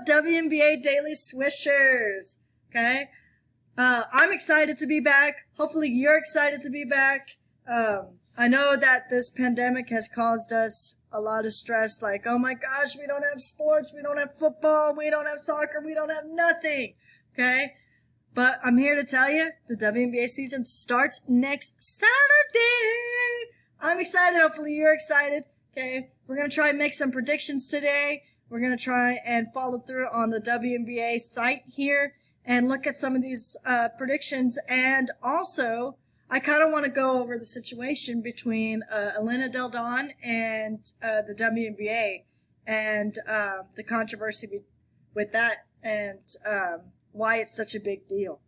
WNBA Daily Swishers? Okay. I'm excited to be back. Hopefully you're excited to be back. I know that this pandemic has caused us a lot of stress, like, oh my gosh, we don't have sports, we don't have football, we don't have soccer, we don't have nothing. Okay. But I'm here to tell you, the WNBA season starts next Saturday. I'm excited. Hopefully you're excited. Okay. We're going to try and make some predictions today. We're going to try and follow through on the WNBA site here and look at some of these predictions. And also, I kind of want to go over the situation between Elena Delle Donne and the WNBA and the controversy with that and why it's such a big deal.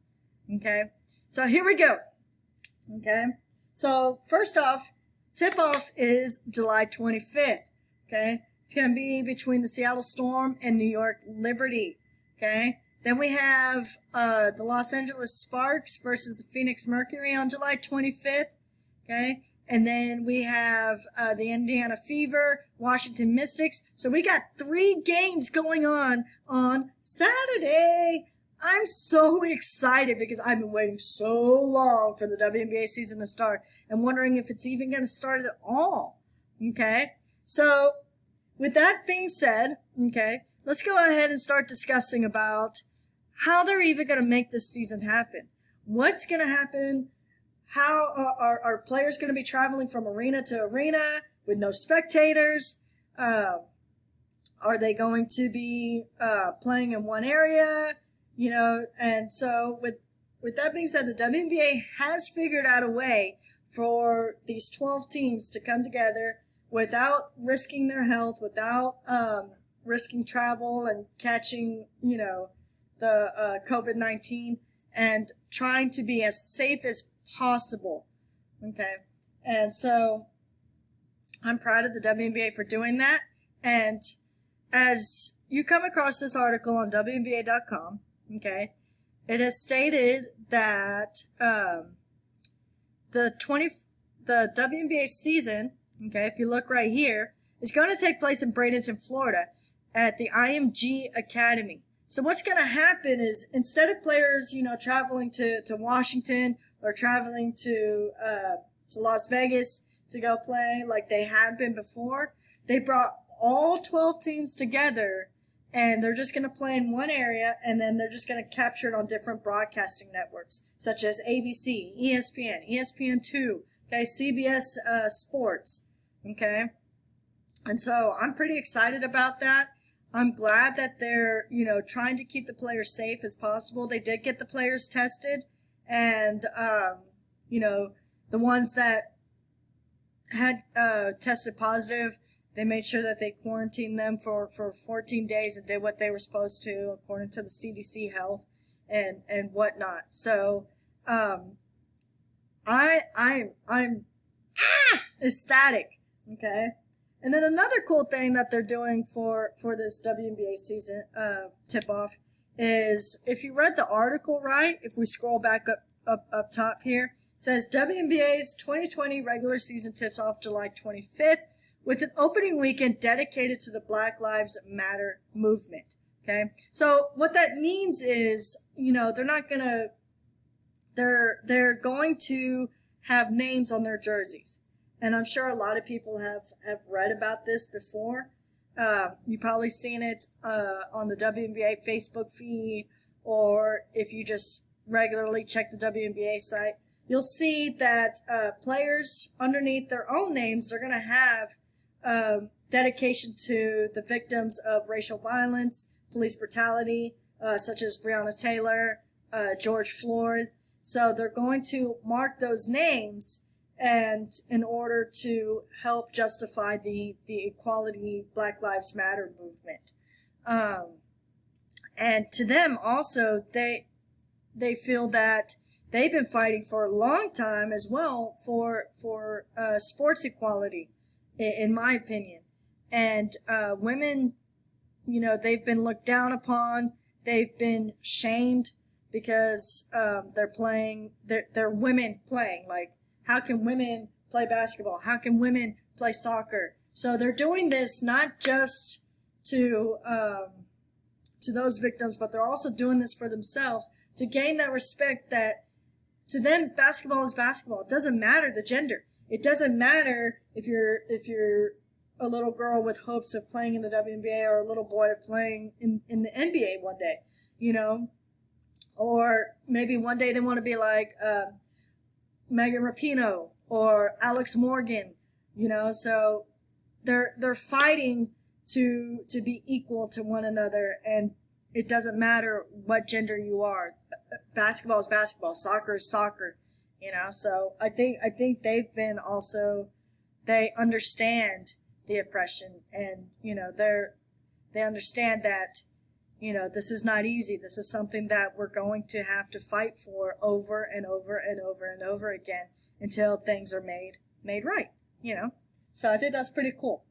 Okay, so here we go. Okay, so first off, tip-off is July 25th. Okay, it's going to be between the Seattle Storm and New York Liberty. Okay, then we have the Los Angeles Sparks versus the Phoenix Mercury on July 25th. Okay, and then we have the Indiana Fever, Washington Mystics. So we got 3 games going on Saturday. I'm so excited because I've been waiting so long for the WNBA season to start and wondering if it's even going to start at all. Okay, so with that being said, okay, let's go ahead and start discussing about how they're even going to make this season happen. What's going to happen? How are players going to be traveling from arena to arena with no spectators? Are they going to be playing in one area? You know, and so with that being said, the WNBA has figured out a way for these 12 teams to come together without risking their health, without risking travel and catching, you know, the COVID-19 and trying to be as safe as possible. Okay. And so I'm proud of the WNBA for doing that. And as you come across this article on WNBA.com, okay, it has stated that the WNBA season, okay, if you look right here, is going to take place in Bradenton, Florida at the IMG Academy. So what's going to happen is instead of players, you know, traveling to Washington or traveling to Las Vegas to go play like they have been before, they brought all 12 teams together and they're just going to play in one area and then they're just going to capture it on different broadcasting networks such as ABC, ESPN, ESPN2, okay, CBS Sports, okay? And so I'm pretty excited about that. I'm glad that they're, you know, trying to keep the players safe as possible. They did get the players tested and, you know, the ones that had tested positive, they made sure that they quarantined them for 14 days and did what they were supposed to according to the CDC health and whatnot. So, I'm ecstatic. Okay. And then another cool thing that they're doing for this WNBA season tip-off is if you read the article right, if we scroll back up top here, it says WNBA's 2020 regular season tips off July 25th with an opening weekend dedicated to the Black Lives Matter movement. Okay, so what that means is, you know, they're going to have names on their jerseys. And I'm sure a lot of people have read about this before. You've probably seen it on the WNBA Facebook feed, or if you just regularly check the WNBA site, you'll see that players underneath their own names are going to have dedication to the victims of racial violence, police brutality, such as Breonna Taylor, George Floyd. So they're going to mark those names and in order to help justify the equality Black Lives Matter movement. And to them also, they feel that they've been fighting for a long time as well for sports equality, in my opinion. And women, you know, they've been looked down upon. They've been shamed because they're women playing. Like, how can women play basketball? How can women play soccer? So they're doing this not just to to those victims, but they're also doing this for themselves to gain that respect that to them basketball is basketball. It doesn't matter the gender. It doesn't matter if you're a little girl with hopes of playing in the WNBA or a little boy playing in the NBA one day, you know, or maybe one day they want to be like Megan Rapinoe or Alex Morgan, you know. So they're fighting to be equal to one another, and it doesn't matter what gender you are. Basketball is basketball. Soccer is soccer, you know. So I think they've been also, they understand the oppression, and you know they understand that, you know, this is not easy. This is something that we're going to have to fight for over and over and over and over again until things are made right, you know. So I think that's pretty cool.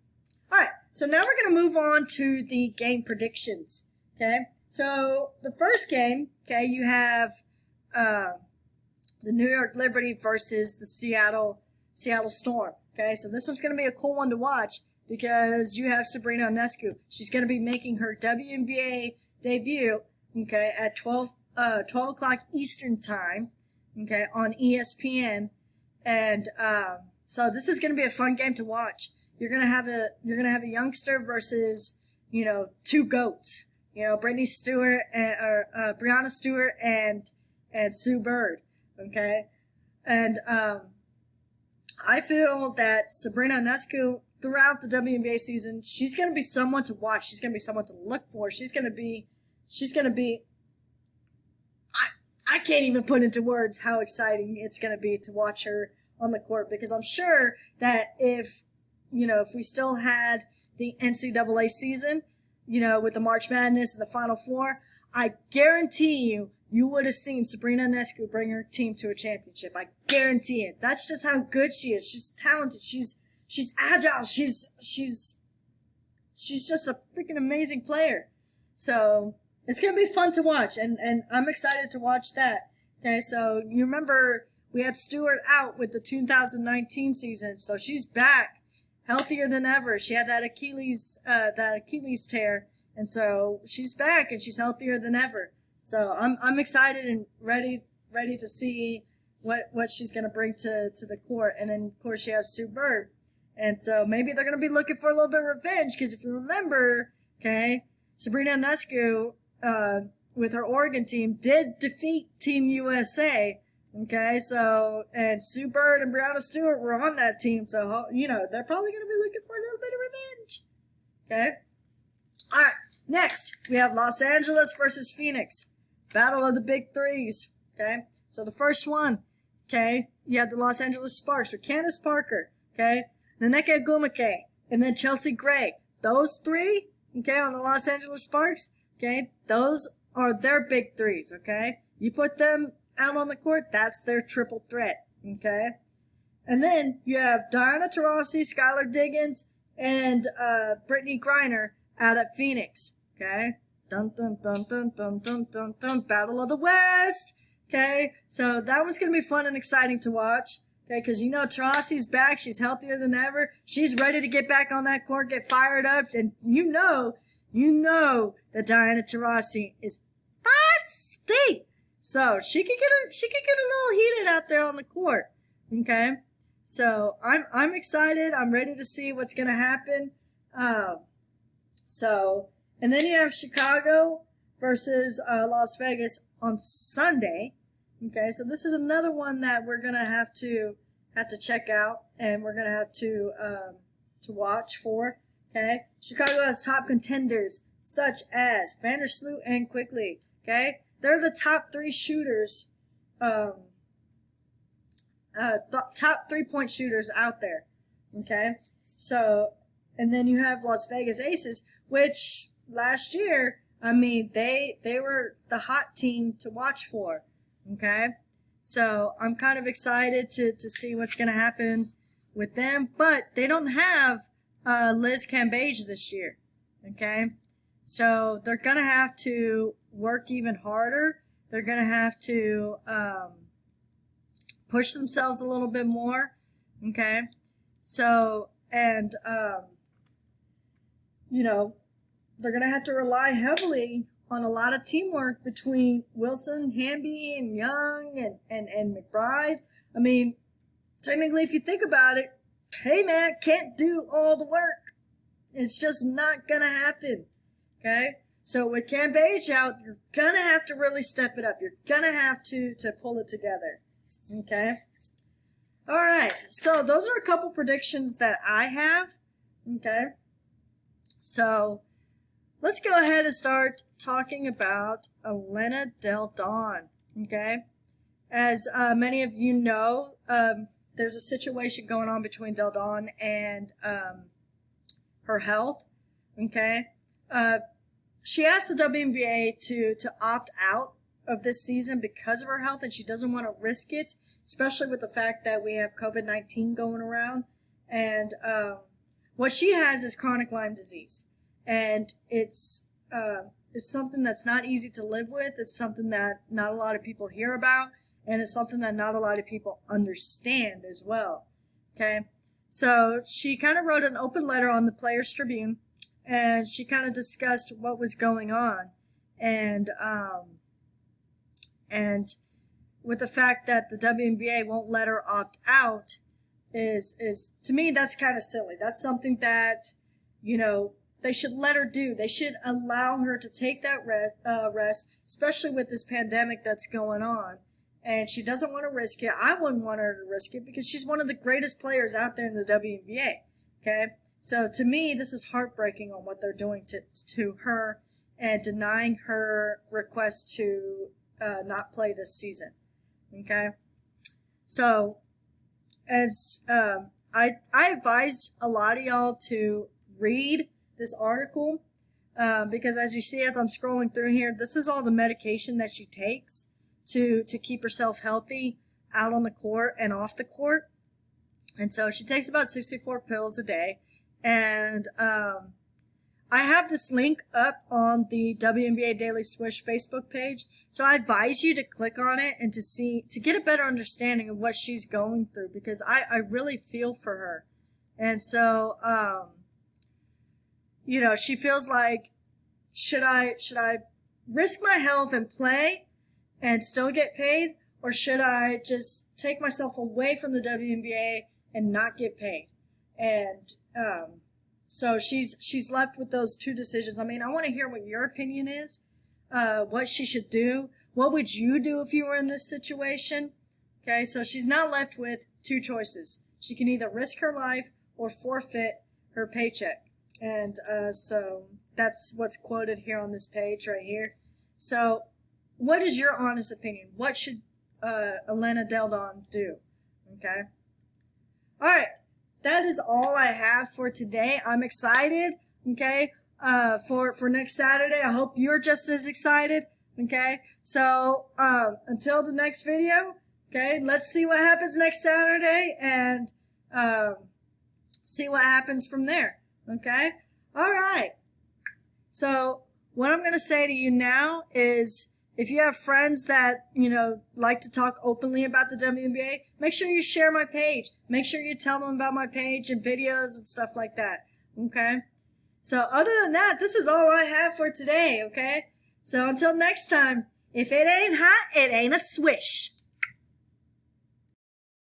All right, so now we're going to move on to the game predictions. Okay, so the first game, okay, you have the New York Liberty versus the Seattle Storm. Okay, so this one's going to be a cool one to watch because you have Sabrina Ionescu. She's going to be making her WNBA debut, okay, at 12 o'clock Eastern time, okay, on ESPN, and so this is going to be a fun game to watch. You're gonna have a youngster versus, you know, two goats, you know, Brittany Stewart or Breanna Stewart and Sue Bird, okay, and I feel that Sabrina Ionescu throughout the WNBA season, she's gonna be someone to watch. She's gonna be someone to look for. She's gonna be. I can't even put into words how exciting it's gonna be to watch her on the court, because I'm sure that if we still had the NCAA season, you know, with the March Madness and the Final Four, I guarantee you would have seen Sabrina Ionescu bring her team to a championship. I guarantee it. That's just how good she is. She's talented. She's agile. She's just a freaking amazing player. So it's gonna be fun to watch, and I'm excited to watch that. Okay, so you remember we had Stewart out with the 2019 season, so she's back, healthier than ever. She had that Achilles tear, and so she's back and she's healthier than ever. So I'm excited and ready to see what she's gonna bring to the court. And then of course you have Sue Bird, and so maybe they're gonna be looking for a little bit of revenge, because if you remember, okay, Sabrina Ionescu with her Oregon team did defeat Team USA. Okay, so, and Sue Bird and Breanna Stewart were on that team, so, you know, they're probably going to be looking for a little bit of revenge. Okay? All right, next, we have Los Angeles versus Phoenix. Battle of the Big Threes. Okay? So the first one, okay, you have the Los Angeles Sparks with Candace Parker, okay, Nneka Ogwumike, and then Chelsea Gray. Those three, okay, on the Los Angeles Sparks, okay, those are their big threes, okay? You put them out on the court, that's their triple threat, okay? And then you have Diana Taurasi, Skylar Diggins, and Brittany Griner out at Phoenix, okay? Dun dun dun dun dun dun dun dun. Battle of the West, okay? So that one's gonna be fun and exciting to watch, okay? Because you know Taurasi's back, she's healthier than ever, she's ready to get back on that court, get fired up, and you know that Diana Taurasi is feisty. So she could get a little heated out there on the court. Okay, so I'm excited. I'm ready to see what's gonna happen. So, and then you have Chicago versus Las Vegas on Sunday. Okay, so this is another one that we're gonna have to check out, and we're gonna have to watch for. Okay, Chicago has top contenders such as Vandersloot and Quickly. Okay. They're the top three shooters, top 3-point shooters out there. Okay. So, and then you have Las Vegas Aces, which last year, I mean, they were the hot team to watch for. Okay. So I'm kind of excited to see what's going to happen with them, but they don't have Liz Cambage this year. Okay. So they're going to have to work even harder. They're going to have to push themselves a little bit more. Okay. So, and, you know, they're going to have to rely heavily on a lot of teamwork between Wilson, Hamby, and Young and McBride. I mean, technically, if you think about it, K-Mac can't do all the work. It's just not going to happen. Okay? So with Cam Page out, you're going to have to really step it up. You're going to have to pull it together. Okay? All right. So those are a couple predictions that I have. Okay? So let's go ahead and start talking about Elena Delle Donne. Okay? As many of you know, there's a situation going on between Delle Donne and her health. Okay? She asked the WNBA to opt out of this season because of her health, and she doesn't want to risk it, especially with the fact that we have COVID-19 going around. And what she has is chronic Lyme disease, and it's something that's not easy to live with. It's something that not a lot of people hear about, and it's something that not a lot of people understand as well. Okay, so she kind of wrote an open letter on the Players Tribune, and she kind of discussed what was going on, and with the fact that the WNBA won't let her opt out is to me, that's kind of silly. That's something that, you know, they should let her do. They should allow her to take that rest, especially with this pandemic that's going on. And she doesn't want to risk it. I wouldn't want her to risk it because she's one of the greatest players out there in the WNBA. Okay? So to me, this is heartbreaking on what they're doing to her and denying her request to not play this season. Okay? So as I advise a lot of y'all to read this article because as you see, as I'm scrolling through here, this is all the medication that she takes to keep herself healthy out on the court and off the court. And so she takes about 64 pills a day. And I have this link up on the WNBA Daily Swish Facebook page. So I advise you to click on it and to get a better understanding of what she's going through, because I really feel for her. And so, you know, she feels like, should I risk my health and play and still get paid? Or should I just take myself away from the WNBA and not get paid? And, so she's left with those two decisions. I mean, I want to hear what your opinion is, what she should do. What would you do if you were in this situation? Okay, so she's now left with two choices. She can either risk her life or forfeit her paycheck. And so that's what's quoted here on this page right here. So what is your honest opinion? What should Elena Delle Donne do? Okay. All right. That is all I have for today. I'm excited, okay, for next Saturday. I hope you're just as excited, okay? So, until the next video, okay, let's see what happens next Saturday and see what happens from there, okay? All right. So, what I'm going to say to you now is, if you have friends that, you know, like to talk openly about the WNBA, make sure you share my page. Make sure you tell them about my page and videos and stuff like that. Okay? So other than that, this is all I have for today. Okay? So until next time, if it ain't hot, it ain't a swish.